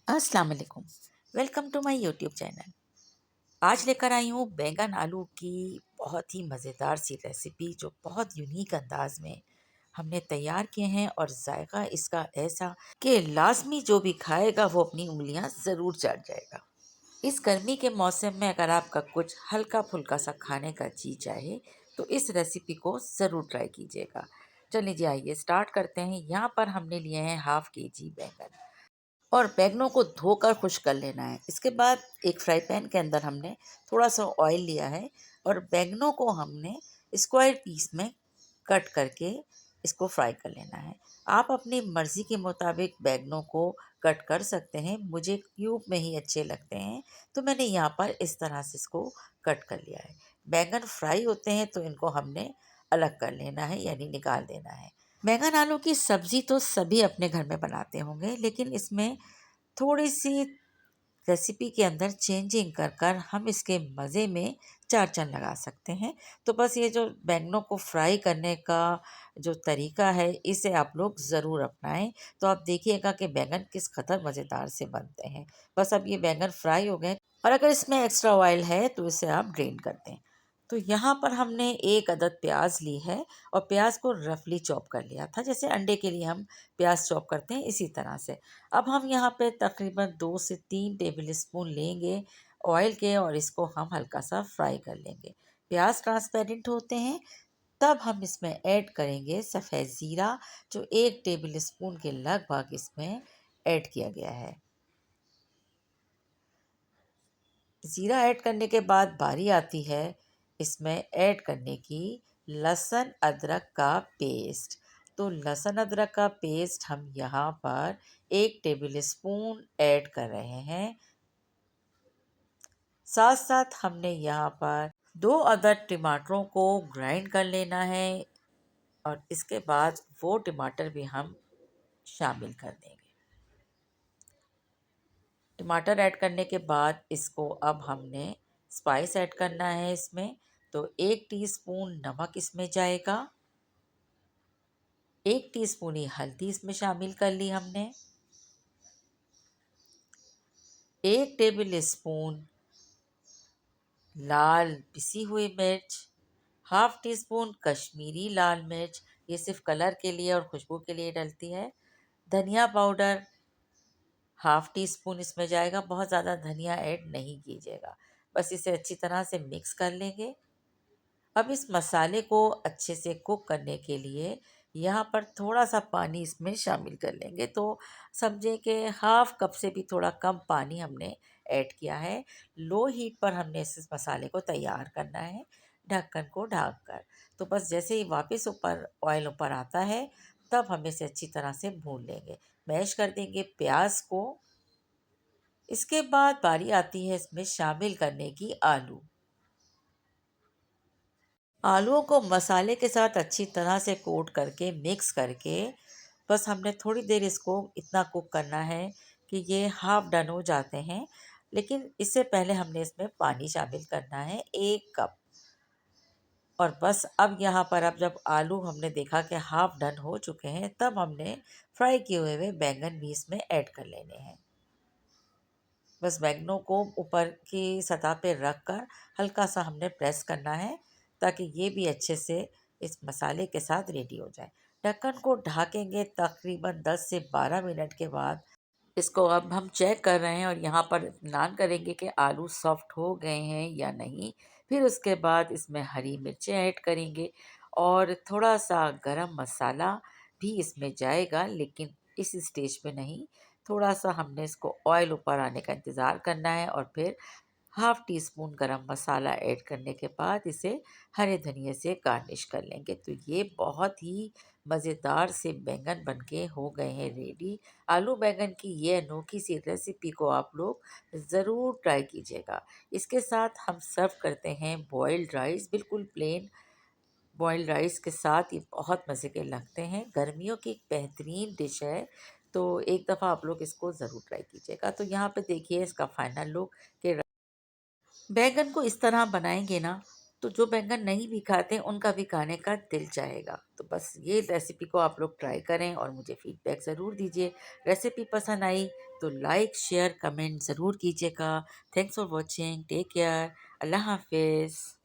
अस्सलाम वालेकुम। Welcome to my YouTube channel. आज लेकर आई हूँ बैंगन आलू की बहुत ही मज़ेदार सी रेसिपी जो बहुत यूनिक अंदाज में हमने तैयार किए हैं और जायका इसका ऐसा कि लाजमी जो भी खाएगा वो अपनी उंगलियां ज़रूर चाट जाएगा। इस गर्मी के मौसम में अगर आपका कुछ हल्का फुल्का सा खाने का जी चाहे तो इस रेसिपी को ज़रूर ट्राई कीजिएगा। चलिए जी, आइए स्टार्ट करते हैं। यहाँ पर हमने लिए हैं हाफ के जी बैंगन और बैंगनों को धोकर खुश्क कर लेना है। इसके बाद एक फ्राई पैन के अंदर हमने थोड़ा सा ऑयल लिया है और बैंगनों को हमने स्क्वायर पीस में कट करके इसको फ्राई कर लेना है। आप अपनी मर्ज़ी के मुताबिक बैंगनों को कट कर सकते हैं। मुझे क्यूब में ही अच्छे लगते हैं, तो मैंने यहाँ पर इस तरह से इसको कट कर लिया है। बैंगन फ्राई होते हैं तो इनको हमने अलग कर लेना है, यानी निकाल देना है। बैंगन आलू की सब्ज़ी तो सभी अपने घर में बनाते होंगे, लेकिन इसमें थोड़ी-सी रेसिपी के अंदर चेंजिंग कर कर हम इसके मज़े में चार चाँद लगा सकते हैं। तो बस ये जो बैंगनों को फ्राई करने का जो तरीका है, इसे आप लोग ज़रूर अपनाएँ, तो आप देखिएगा कि बैंगन किस कदर मज़ेदार से बनते हैं। बस अब ये बैंगन फ्राई हो गए और अगर इसमें एक्स्ट्रा ऑयल है तो इसे आप ड्रेन कर दें। तो यहाँ पर हमने 1 अदद प्याज़ ली है और प्याज़ को रफली चॉप कर लिया था, जैसे अंडे के लिए हम प्याज़ चॉप करते हैं इसी तरह से। अब हम यहाँ पे तकरीबन 2 से 3 टेबल स्पून लेंगे ऑयल के और इसको हम हल्का सा फ्राई कर लेंगे। प्याज ट्रांसपेरेंट होते हैं तब हम इसमें ऐड करेंगे सफ़ेद ज़ीरा, जो 1 टेबल स्पून के लगभग इसमें ऐड किया गया है। ज़ीरा ऐड करने के बाद बारी आती है इसमें ऐड करने की लहसुन अदरक का पेस्ट। तो लहसुन अदरक का पेस्ट हम यहाँ पर 1 टेबल स्पून ऐड कर रहे हैं। साथ साथ हमने यहाँ पर 2 अदद टमाटरों को ग्राइंड कर लेना है और इसके बाद वो टमाटर भी हम शामिल कर देंगे। टमाटर ऐड करने के बाद इसको अब हमने स्पाइस ऐड करना है इसमें। तो 1 टीस्पून नमक इसमें जाएगा, 1 टीस्पून ही हल्दी इसमें शामिल कर ली हमने, 1 टेबल स्पून लाल पिसी हुई मिर्च, हाफ टी स्पून कश्मीरी लाल मिर्च, ये सिर्फ कलर के लिए और खुशबू के लिए डलती है। धनिया पाउडर हाफ टी स्पून इसमें जाएगा, बहुत ज़्यादा धनिया ऐड नहीं कीजिएगा। बस इसे अच्छी तरह से मिक्स कर लेंगे। अब इस मसाले को अच्छे से कुक करने के लिए यहाँ पर थोड़ा सा पानी इसमें शामिल कर लेंगे। तो समझें कि हाफ कप से भी थोड़ा कम पानी हमने ऐड किया है। लो हीट पर हमने इस मसाले को तैयार करना है, ढक्कन को ढक कर। तो बस जैसे ही वापस ऊपर ऑयल ऊपर आता है तब हम इसे अच्छी तरह से भून लेंगे, मैश कर देंगे प्याज को। इसके बाद बारी आती है इसमें शामिल करने की आलू। आलूओं को मसाले के साथ अच्छी तरह से कोट करके मिक्स करके बस हमने थोड़ी देर इसको इतना कुक करना है कि ये हाफ डन हो जाते हैं। लेकिन इससे पहले हमने इसमें पानी शामिल करना है 1 कप। और बस अब यहाँ पर अब जब आलू हमने देखा कि हाफ डन हो चुके हैं तब हमने फ्राई किए हुए बैंगन भी इसमें ऐड कर लेने हैं। बस बैंगनों को ऊपर की सतह पे रख कर हल्का सा हमने प्रेस करना है ताकि ये भी अच्छे से इस मसाले के साथ रेडी हो जाए। ढक्कन को ढकेंगे तकरीबन 10 से 12 मिनट के बाद इसको अब हम चेक कर रहे हैं और यहाँ पर इत्मीनान करेंगे कि आलू सॉफ्ट हो गए हैं या नहीं। फिर उसके बाद इसमें हरी मिर्चें ऐड करेंगे और थोड़ा सा गरम मसाला भी इसमें जाएगा, लेकिन इस स्टेज पे नहीं। थोड़ा सा हमने इसको ऑयल ऊपर आने का इंतज़ार करना है और फिर हाफ टी स्पून गरम मसाला ऐड करने के बाद इसे हरे धनिए से गार्निश कर लेंगे। तो ये बहुत ही मज़ेदार से बैंगन बनके हो गए हैं रेडी। आलू बैंगन की ये अनोखी सी रेसिपी को आप लोग ज़रूर ट्राई कीजिएगा। इसके साथ हम सर्व करते हैं बॉइल्ड राइस, बिल्कुल प्लेन बॉइल्ड राइस के साथ ये बहुत मज़े के लगते हैं। गर्मियों की एक बेहतरीन डिश है, तो एक दफ़ा आप लोग इसको ज़रूर ट्राई कीजिएगा। तो यहाँ पे देखिए इसका फाइनल लुक कि बैंगन को इस तरह बनाएंगे ना तो जो बैंगन नहीं भी खाते उनका भी खाने का दिल चाहेगा। तो बस ये रेसिपी को आप लोग ट्राई करें और मुझे फीडबैक ज़रूर दीजिए। रेसिपी पसंद आई तो लाइक, शेयर, कमेंट ज़रूर कीजिएगा। Thanks for watching. Take care. अल्लाह हाफ़िज़।